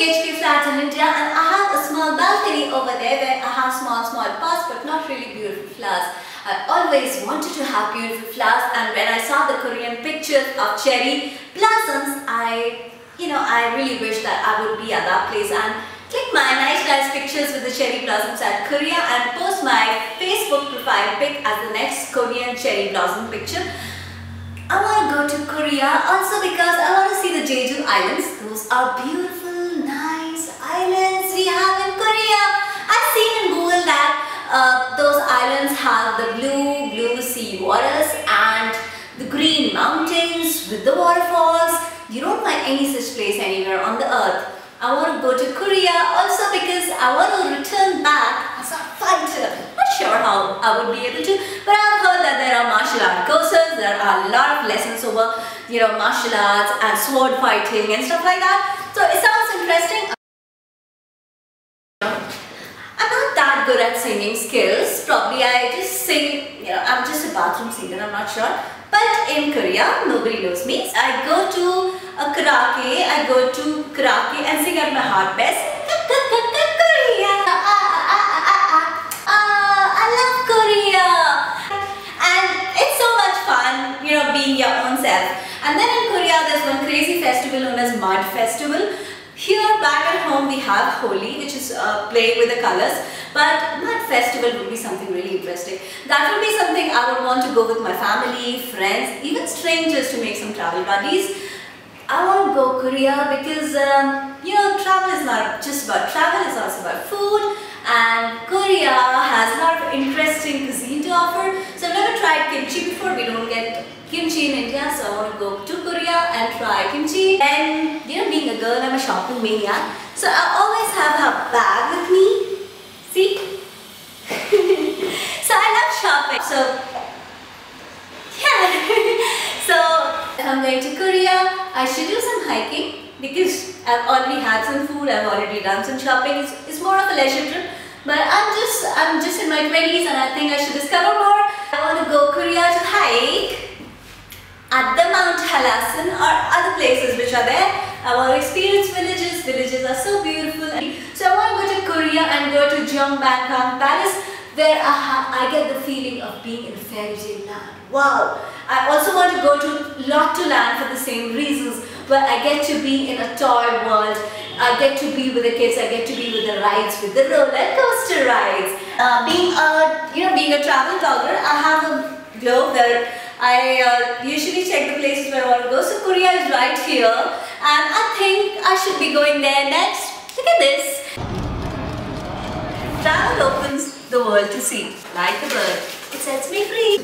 BHK flats in India, and I have a small balcony over there where I have small pots but not really beautiful flowers. I always wanted to have beautiful flowers, and when I saw the Korean pictures of cherry blossoms, I really wish that I would be at that place and click my nice pictures with the cherry blossoms at Korea and post my Facebook profile pic as the next Korean cherry blossom picture. I want to go to Korea also because I want to see the Jeju Islands. Those are beautiful, nice islands we have in Korea. I've seen in Google that those islands have the blue sea waters and the green mountains with the waterfalls. You don't find any such place anywhere on the earth. I want to go to Korea also because I want to return back as a fighter. Not sure how I would be able to, but I've heard that there are martial art courses, there are a lot of lessons over, martial arts and sword fighting and stuff like that. So it sounds interesting. I'm not that good at singing skills. Probably I just sing, I'm just a bathroom singer, I'm not sure. But in Korea, nobody knows me. I go to karaoke and sing at my heart best. Korea! I love Korea! And it's so much fun, being your own self. And then in Korea, there's one crazy festival known as Mud Festival. Here back at home we have Holi, which is playing with the colors, but Mud Festival would be something really interesting. That would be something I would want to go with my family, friends, even strangers to make some travel buddies. I want to go Korea because travel is not just about travel, it's also about food, and Korea has a lot of interesting cuisine to offer. So I've never tried kimchi before. We don't get kimchi in India, so I want to go to Korea and try kimchi. And being a girl, I'm a shopping maniac, so I always have a bag with me. See? So I love shopping. So yeah. So if I'm going to Korea, I should do some hiking because I've already had some food, I've already done some shopping. It's more of a leisure trip. But I'm just in my 20s and I think I should discover more. I want to go Korea to hike at the Mount Halasan or other places which are there. I want to experience villages. Villages are so beautiful. So I want to go to Korea and go to Gyeongbokgung Palace, where I get the feeling of being in a fairy tale land. Wow! I also want to go to Lotto Land for the same reasons, where I get to be in a toy world. I get to be with the kids. I get to be with the rides, with the roller coaster rides. Being a travel blogger, I have a blog where I usually check the places where I want to go. So Korea is right here, and I think I should be going there next. Look at this. Travel opens the world to see, like a bird. It sets me free.